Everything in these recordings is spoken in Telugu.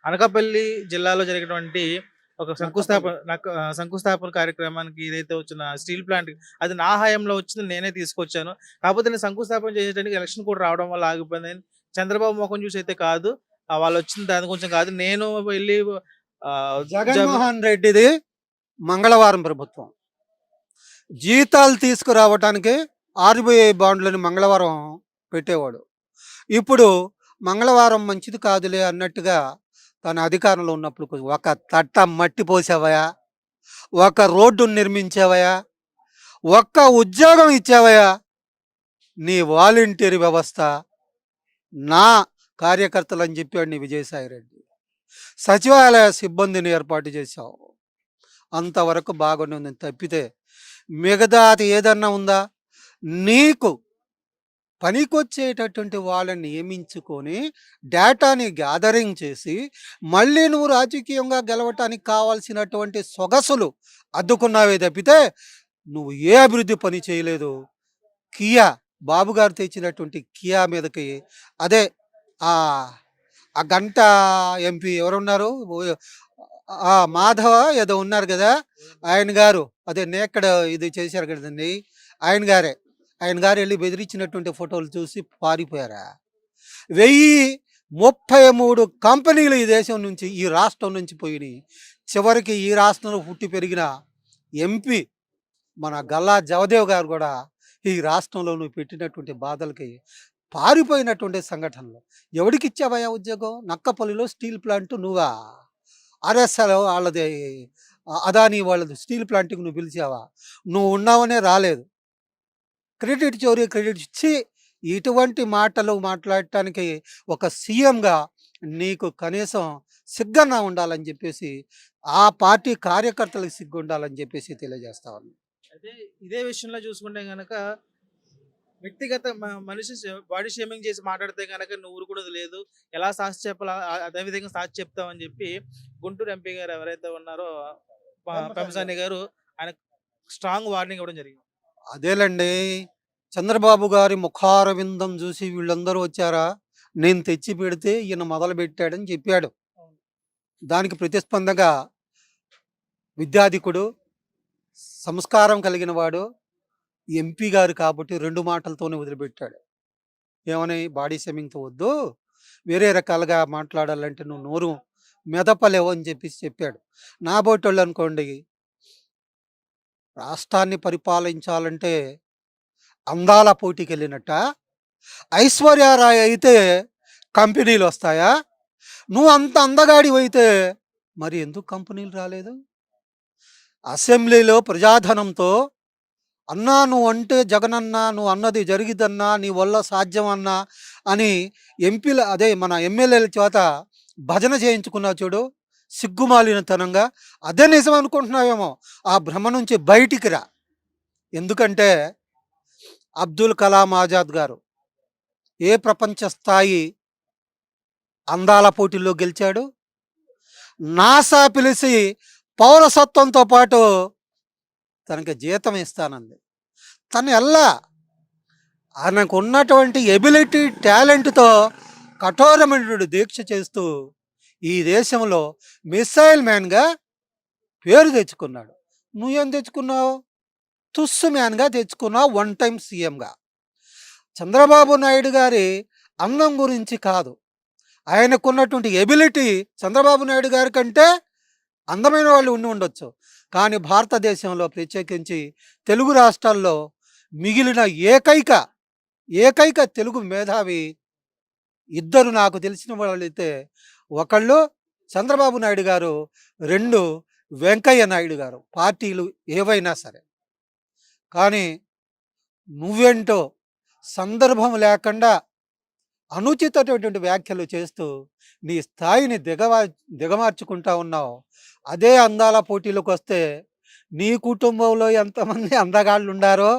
అనకాపల్లి జిల్లాలో జరిగినటువంటి ఒక శంకుస్థాపన కార్యక్రమానికి ఏదైతే వచ్చిన స్టీల్ ప్లాంట్ అది నా హయాంలో వచ్చింది, నేనే తీసుకొచ్చాను. కాకపోతే నేను శంకుస్థాపన చేసేటానికి ఎలక్షన్ కూడా రావడం వల్ల ఆగిపోయింది. చంద్రబాబు ముఖం చూసి అయితే కాదు. వాళ్ళు వచ్చిన దాని గురించి కాదు. నేను వెళ్ళి జగన్మోహన్ రెడ్డిది మంగళవారం ప్రభుత్వం జీతాలు తీసుకురావటానికి ఆర్బీఐ బాండ్లని మంగళవారం పెట్టేవాడు. ఇప్పుడు మంగళవారం మంచిది కాదులే అన్నట్టుగా తన అధికారంలో ఉన్నప్పుడు ఒక తట్ట మట్టి పోసావయా, ఒక రోడ్డు నిర్మించావయా, ఒక్క ఉద్యోగం ఇచ్చావయా, నీ వాలంటీర్ వ్యవస్థ నా కార్యకర్తలు అని చెప్పాడు నీ విజయసాయిరెడ్డి. సచివాలయ సిబ్బందిని ఏర్పాటు చేశావు, అంతవరకు బాగానే ఉంది. తప్పితే మిగతాది ఏదన్నా ఉందా? నీకు పనికొచ్చేటటువంటి వాళ్ళని నియమించుకొని డేటాని గ్యాదరింగ్ చేసి మళ్ళీ నువ్వు రాజకీయంగా గెలవటానికి కావాల్సినటువంటి సొగసులు అద్దుకున్నావే తప్పితే నువ్వు ఏ అభివృద్ధి పని చేయలేదు. కియా బాబు గారు తెచ్చినటువంటి కియా మీదకి అదే ఆ ఆ గంట ఎంపీ ఎవరున్నారు, మాధవ ఏదో ఉన్నారు కదా, ఆయన గారు అదే నేక్కడ ఇది చేశారు కదండి, ఆయన గారు వెళ్ళి బెదిరించినటువంటి ఫోటోలు చూసి పారిపోయారా? 1033 కంపెనీలు ఈ దేశం నుంచి ఈ రాష్ట్రం నుంచి పోయినాయి. చివరికి ఈ రాష్ట్రంలో పుట్టి పెరిగిన ఎంపీ మన గల్లా జవదేవ్ గారు కూడా ఈ రాష్ట్రంలో నువ్వు పెట్టినటువంటి బాధలకి పారిపోయినటువంటి సంఘటనలు. ఎవడికి ఇచ్చావయ్యా ఉద్యోగం? నక్కపల్లిలో స్టీల్ ప్లాంట్ నువ్వా? ఆర్ఎస్ఎల్ వాళ్ళది, అదానీ వాళ్ళది స్టీల్ ప్లాంట్కి నువ్వు పిలిచావా? నువ్వు ఉన్నావనే రాలేదు. క్రెడిట్ చోరీ, క్రెడిట్ ఇచ్చి ఇటువంటి మాటలు మాట్లాడటానికి ఒక సీఎంగా నీకు కనీసం సిగ్గన్నా ఉండాలని చెప్పేసి, ఆ పార్టీ కార్యకర్తలకు సిగ్గు ఉండాలని చెప్పేసి తెలియజేస్తా ఉన్నాను. అయితే ఇదే విషయంలో చూసుకుంటే గనక వ్యక్తిగత మనిషి బాడీ షేమింగ్ చేసి మాట్లాడితే కనుక నువ్వు కూడా లేదు, ఎలా సాక్షి చెప్పాలా అదే విధంగా సాక్షి చెప్తామని చెప్పి గుంటూరు ఎంపీ గారు ఎవరైతే ఉన్నారో పెంసాని గారు ఆయన స్ట్రాంగ్ వార్నింగ్ ఇవ్వడం జరిగింది. అదేలండి, చంద్రబాబు గారి ముఖారవిందం చూసి వీళ్ళందరూ వచ్చారా, నేను తెచ్చి పెడితే ఈయన మొదలు పెట్టాడని చెప్పాడు. దానికి ప్రతిస్పందగా విద్యాధికుడు, సంస్కారం కలిగిన వాడు ఎంపీ గారు కాబట్టి 2 మాటలతోనే వదిలిపెట్టాడు. ఏమని? బాడీ షేమింగ్తో వద్దు, వేరే రకాలుగా మాట్లాడాలంటే నువ్వు నోరు మెదపలేవు అని చెప్పేసి చెప్పాడు. నా బోటోళ్ళు అనుకోండి, రాష్ట్రాన్ని పరిపాలించాలంటే అందాల పోటీకి వెళ్ళినట్ట, ఐశ్వర్యారాయ్ అయితే కంపెనీలు వస్తాయా? నువ్వు అంత అందగాడివి అయితే మరి ఎందుకు కంపెనీలు రాలేదు? అసెంబ్లీలో ప్రజాధనంతో అన్నా నువ్వు అంటే జగనన్నా, నువ్వు అన్నది జరిగిద్దన్నా, నీ వల్ల సాధ్యమన్నా అని ఎంపీల అదే మన ఎమ్మెల్యేల చేత భజన చేయించుకున్నావు చూడు, సిగ్గుమాలినతనంగా. అదే నిజం అనుకుంటున్నావేమో, ఆ భ్రమ నుంచి బయటికి రా. ఎందుకంటే అబ్దుల్ కలాం ఆజాద్ గారు ఏ ప్రపంచ స్థాయి అందాల పోటీల్లో గెలిచాడు? నాసా పిలిచి పౌరసత్వంతో పాటు తనకి జీతం ఇస్తానంది. తను ఎలా ఆయనకు ఉన్నటువంటి ఎబిలిటీ, టాలెంట్తో కఠోరమైన దీక్ష చేస్తూ ఈ దేశంలో మిసైల్ మ్యాన్గా పేరు తెచ్చుకున్నాడు. నువ్వేం తెచ్చుకున్నావు? తుస్సు మ్యాన్గా తెచ్చుకున్నావు, 1 టైం సీఎంగా. చంద్రబాబు నాయుడు గారి అందం గురించి కాదు, ఆయనకున్నటువంటి ఎబిలిటీ చంద్రబాబు నాయుడు గారి కంటే అందమైన వాళ్ళు ఉండి ఉండొచ్చు, కానీ భారతదేశంలో ప్రత్యేకించి తెలుగు రాష్ట్రాల్లో మిగిలిన ఏకైక తెలుగు మేధావి ఇద్దరు నాకు తెలిసిన వాళ్ళైతే, ఒకళ్ళు చంద్రబాబు నాయుడు గారు, 2 వెంకయ్య నాయుడు గారు. పార్టీలు ఏవైనా సరే, కానీ నువ్వేంటో సందర్భం లేకుండా అనుచితమైనటువంటి వ్యాఖ్యలు చేస్తూ నీ స్థాయిని దిగమార్చుకుంటా ఉన్నావు. అదే అందాల పోటీలకు వస్తే నీ కుటుంబంలో ఎంతమంది అందగాళ్ళు ఉండారో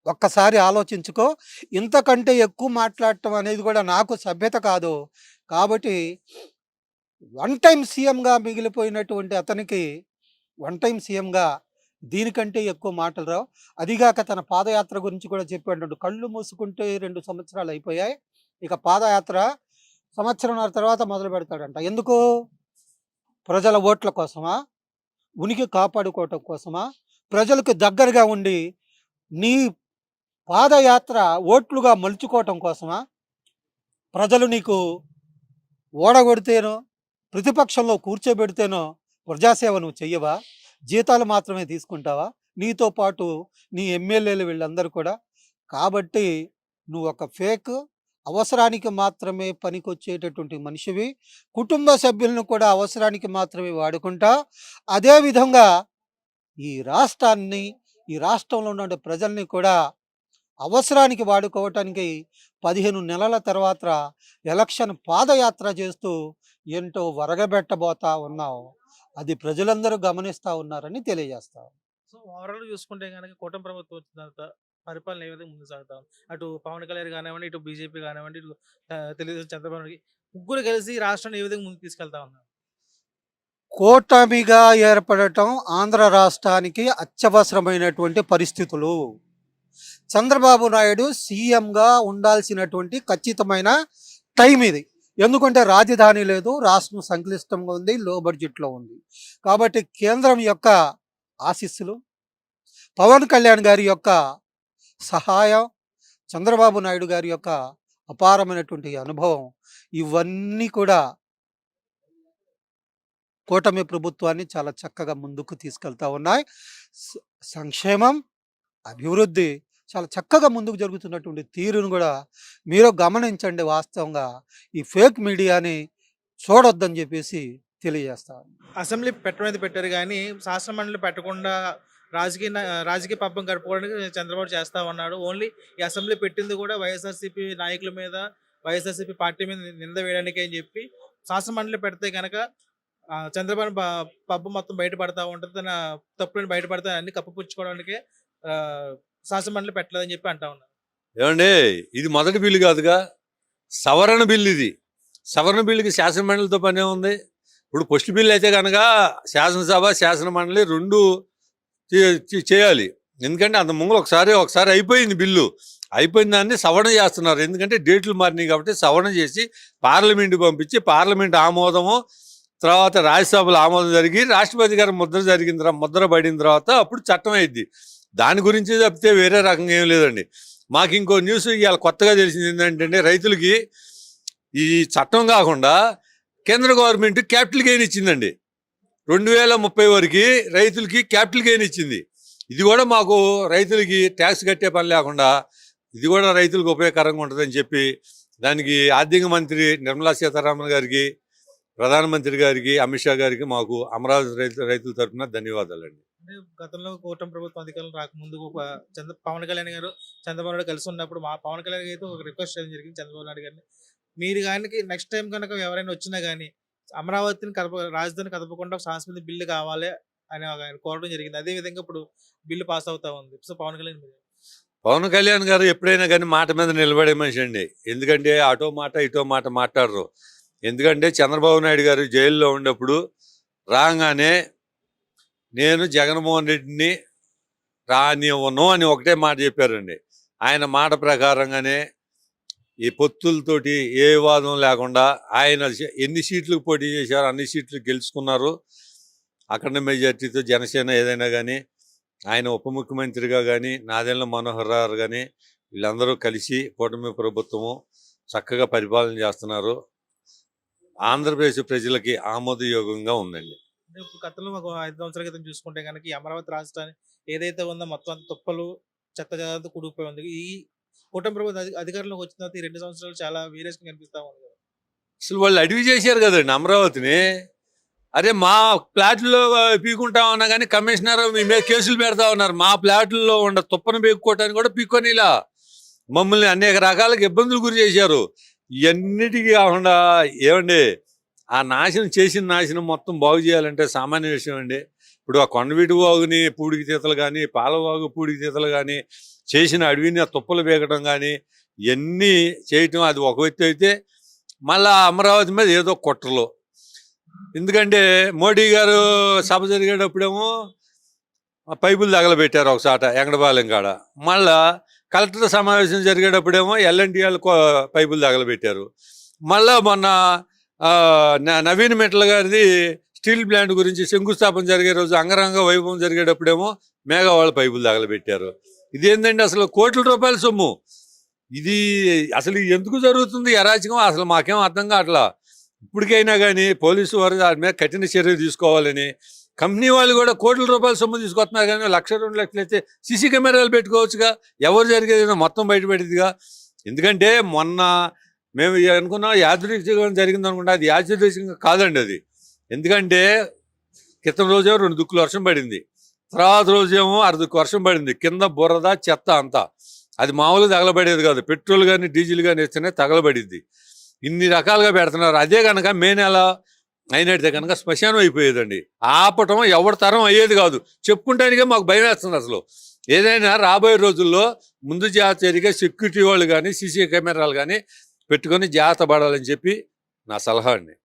ఒక్కసారి ఆలోచించుకో. ఇంతకంటే ఎక్కువ మాట్లాడటం అనేది కూడా నాకు సభ్యత కాదు. కాబట్టి 1 టైం సీఎంగా మిగిలిపోయినటువంటి అతనికి 1 టైం సీఎంగా దీనికంటే ఎక్కువ మాటలు రావు. అదిగాక తన పాదయాత్ర గురించి కూడా చెప్పాడు. కళ్ళు మూసుకుంటే 2 సంవత్సరాలు అయిపోయాయి, ఇక పాదయాత్ర సంవత్సరంన్నర తర్వాత మొదలు పెడతాడంట. ఎందుకు? ప్రజల ఓట్ల కోసమా? ఉనికి కాపాడుకోవటం కోసమా? ప్రజలకు దగ్గరగా ఉండి నీ పాదయాత్ర ఓట్లుగా మలుచుకోవటం కోసమా? ప్రజలు నీకు ఓడగొడితేనో ప్రతిపక్షంలో కూర్చోబెడితేనో ప్రజాసేవ నువ్వు చెయ్యవా? జీతాలు మాత్రమే తీసుకుంటావా? నీతో పాటు నీ ఎమ్మెల్యేలు వీళ్ళందరూ కూడా. కాబట్టి నువ్వు ఒక ఫేక్, అవసరానికి మాత్రమే పనికొచ్చేటటువంటి మనిషివి. కుటుంబ సభ్యులను కూడా అవసరానికి మాత్రమే వాడుకుంటా. అదేవిధంగా ఈ రాష్ట్రాన్ని, ఈ రాష్ట్రంలో ఉన్న ప్రజల్ని కూడా అవసరానికి వాడుకోవటానికి 15 నెలల తర్వాత ఎలక్షన్ పాదయాత్ర చేస్తూ ఏంటో వరగబెట్టబోతా ఉన్నావు. అది ప్రజలందరూ గమనిస్తా ఉన్నారని తెలియజేస్తా. సో ఓవరాల్ చూసుకుంటే గనక కూటమి ప్రభుత్వం వచ్చిన తర్వాత పరిపాలన ఏ విధంగా ముందుకు సాగుతా ఉంది? అటు పవన్ కళ్యాణ్ కానివ్వండి, ఇటు బీజేపీ కానివ్వండి, ఇటు తెలుగుదేశం చంద్రబాబు నాయుడు ముగ్గురు కలిసి రాష్ట్రాన్ని ఏ విధంగా ముందుకు తీసుకెళ్తా ఉన్నారు? కూటమిగా ఏర్పడటం ఆంధ్ర రాష్ట్రానికి అత్యవసరమైనటువంటి పరిస్థితులు. చంద్రబాబు నాయుడు సీఎంగా ఉండాల్సినటువంటి ఖచ్చితమైన టైం ఇది. ఎందుకంటే రాజధాని లేదు, రాష్ట్రం సంక్లిష్టంగా ఉంది, లో బడ్జెట్లో ఉంది. కాబట్టి కేంద్రం యొక్క ఆశీస్సులు, పవన్ కళ్యాణ్ గారి యొక్క సహాయం, చంద్రబాబు నాయుడు గారి యొక్క అపారమైనటువంటి అనుభవం, ఇవన్నీ కూడా కూటమి ప్రభుత్వాన్ని చాలా చక్కగా ముందుకు తీసుకెళ్తా ఉన్నాయి. సంక్షేమం, అభివృద్ధి చాలా చక్కగా ముందుకు జరుగుతున్నటువంటి తీరును కూడా మీరు గమనించండి. వాస్తవంగా ఈ ఫేక్ మీడియాని చూడొద్దని చెప్పేసి తెలియజేస్తాను. అసెంబ్లీ పెట్టడం పెట్టారు కానీ శాసన మండలి పెట్టకుండా రాజకీయ పబ్బం గడుపుకోవడానికి చంద్రబాబు చేస్తా ఉన్నాడు. ఓన్లీ ఈ అసెంబ్లీ పెట్టింది కూడా వైఎస్ఆర్సీపీ నాయకుల మీద, వైఎస్ఆర్సీపీ పార్టీ మీద నింద వేయడానికి అని చెప్పి శాసన మండలి పెడితే కనుక చంద్రబాబు పబ్బు మొత్తం బయటపడతా ఉంటుంది, తన తప్పులను బయటపడతా అన్ని కప్పుపుచ్చుకోవడానికే శాసన మండలి పెట్టలేదని చెప్పి అంటా ఉన్నారు. ఏమండి, ఇది మొదటి బిల్లు కాదుగా, సవరణ బిల్లు ఇది. సవరణ బిల్లుకి శాసన మండలితో పనే ఉంది. ఇప్పుడు ఫస్ట్ బిల్లు అయితే కనుక శాసనసభ శాసన మండలి రెండు చేయాలి. ఎందుకంటే అంత ముందు ఒకసారి అయిపోయింది బిల్లు. అయిపోయిన దాన్ని సవరణ చేస్తున్నారు. ఎందుకంటే డేట్లు మారినాయి కాబట్టి సవరణ చేసి పార్లమెంట్కి పంపించి పార్లమెంట్ ఆమోదము, తర్వాత రాజ్యసభలో ఆమోదం జరిగి రాష్ట్రపతి గారి ముద్ర పడిన తర్వాత అప్పుడు చట్టం అయింది. దాని గురించి తప్పితే వేరే రకంగా ఏం లేదండి. మాకు ఇంకో న్యూస్ ఇవాళ కొత్తగా తెలిసింది ఏంటంటే, రైతులకి ఈ చట్టం కాకుండా కేంద్ర గవర్నమెంట్ క్యాపిటల్ గెయిన్ ఇచ్చిందండి. 2030 వరకు రైతులకి క్యాపిటల్ గెయిన్ ఇచ్చింది. ఇది కూడా మాకు రైతులకి ట్యాక్స్ కట్టే పని లేకుండా ఇది కూడా రైతులకు ఉపయోగకరంగా ఉంటుందని చెప్పి దానికి ఆర్థిక మంత్రి నిర్మలా సీతారామన్ గారికి, ప్రధానమంత్రి గారికి, అమిత్ షా గారికి మాకు అమరావతి రైతుల తరఫున ధన్యవాదాలండి. అంటే గతంలో కూటమి ప్రభుత్వం అధికారులు రాకముందు పవన్ కళ్యాణ్ గారు చంద్రబాబు నాయుడు కలిసి ఉన్నప్పుడు మా పవన్ కళ్యాణ్ గారు అయితే ఒక రిక్వెస్ట్ చేయడం జరిగింది చంద్రబాబు నాయుడు గారిని, మీరు కానీ నెక్స్ట్ టైం కనుక ఎవరైనా వచ్చినా కానీ అమరావతిని రాజధాని కదపకుండా శాశ్వత బిల్లు కావాలి అని ఆయన కోరడం జరిగింది. అదే విధంగా ఇప్పుడు బిల్లు పాస్ అవుతా ఉంది. సో పవన్ కళ్యాణ్ గారు ఎప్పుడైనా కానీ మాట మీద నిలబడే మనిషి అండి. ఎందుకంటే అటో మాట ఇటో మాట మాట్లాడరు. ఎందుకంటే చంద్రబాబు నాయుడు గారు జైల్లో ఉన్నప్పుడు రాగానే నేను జగన్మోహన్ రెడ్డిని రానివ్వను అని ఒకటే మాట చెప్పారండి. ఆయన మాట ప్రకారంగానే ఈ పొత్తులతోటి ఏ వివాదం లేకుండా ఆయన ఎన్ని సీట్లకు పోటీ చేశారో అన్ని సీట్లు గెలుచుకున్నారు. అఖండ మెజార్టీతో జనసేన ఏదైనా కానీ, ఆయన ఉప ముఖ్యమంత్రిగా కానీ, నాదెళ్ల మనోహర్ రావు కానీ వీళ్ళందరూ కలిసి కూటమి ప్రభుత్వము చక్కగా పరిపాలన చేస్తున్నారు. ఆంధ్రప్రదేశ్ ప్రజలకి ఆమోదయోగంగా ఉందండి. గతంలో ఒక 5 సంవత్సరాల క్రితం చూసుకుంటే కనుక ఈ అమరావతి రాజధాని ఏదైతే ఉందో మొత్తం తుప్పలు చెత్త చెదారంతో కూడుకుపోయి ఉంది. ఈ కూటమి ప్రభుత్వం అధికారంలోకి వచ్చిన తర్వాత ఈ 2 సంవత్సరాలు చాలా వీరియస్గా కనిపిస్తా ఉంది. అసలు వాళ్ళు అడవి చేశారు కదండి అమరావతిని. అరే మా ప్లాట్లో పీకుంటా ఉన్నా కానీ కమిషనర్ మీ మీద కేసులు పెడతా ఉన్నారు. మా ప్లాట్లలో ఉన్న తుప్పను పీక్కోవటానికి కూడా పీక్కొనిలా మమ్మల్ని అనేక రకాలకు ఇబ్బందులు గురి చేశారు. ఇవన్నిటికీ కాకుండా ఏమండి, ఆ నాశనం మొత్తం బాగు చేయాలంటే సామాన్య విషయం అండి. ఇప్పుడు ఆ కొండవీటి వాగుని పూడికి తీతలు కానీ, పాలవాగు పూడికి తీతలు కానీ, చేసిన అడవిని ఆ తుప్పలు పీకడం కానీ ఇవన్నీ చేయటం అది ఒక వ్యక్తి అయితే, మళ్ళీ అమరావతి మీద ఏదో కుట్రలు. ఎందుకంటే మోడీ గారు సభ జరిగేటప్పుడేమో పైపులు తగలబెట్టారు ఒకసాట ఎంగడపాలెం కాడ. మళ్ళా కలెక్టర్ సమావేశం జరిగేటప్పుడేమో ఎల్ఎన్టీ వాళ్ళు పైపులు తగలబెట్టారు. మళ్ళా మొన్న నవీన్ మిట్టల్ గారిది స్టీల్ ప్లాంట్ గురించి శంకుస్థాపన జరిగే రోజు అంగరంగ వైభవం జరిగేటప్పుడేమో మేఘవాళ్ళ పైపులు తగలబెట్టారు. ఇదేంటండి అసలు కోట్ల రూపాయల సొమ్ము. ఇది అసలు ఎందుకు జరుగుతుంది అరాచకం అసలు మాకేం అర్థం కావట్లా. ఇప్పటికైనా కానీ పోలీసు వారు దాని మీద కఠిన చర్య తీసుకోవాలని, కంపెనీ వాళ్ళు కూడా కోట్ల రూపాయల సొమ్ము తీసుకొస్తున్నారు కానీ 1,00,000 2 లక్షలు అయితే సీసీ కెమెరాలు పెట్టుకోవచ్చుగా, ఎవరు జరిగేది మొత్తం బయటపెట్టేదిగా. ఎందుకంటే మొన్న మేము అనుకున్నాం యాదృచ్ఛికంగా జరిగింది అనుకుంటా, అది యాదృచ్ఛికంగా కాదండి అది. ఎందుకంటే క్రితం రోజేమో 2 దుక్కులు వర్షం పడింది, తర్వాత రోజేమో 1/2 దుక్కు వర్షం పడింది, కింద బురద చెత్త అంతా. అది మామూలుగా తగలబడేది కాదు, పెట్రోల్ కానీ డీజిల్ కానీ వేస్తేనే తగలబడిద్ది. ఇన్ని రకాలుగా పెడుతున్నారు. అదే కనుక మే నెల అయినట్టే కనుక శ్మశానం అయిపోయేదండి. ఆపటం ఎవరి తరం అయ్యేది కాదు. చెప్పుకుంటానికే మాకు భయం వేస్తుంది. అసలు ఏదైనా రాబోయే రోజుల్లో ముందు జాగ్రత్తగా సెక్యూరిటీ వాళ్ళు కానీ సీసీ కెమెరాలు కానీ పెట్టుకొని జాగ్రత్త పడాలని చెప్పి నా సలహా అండి.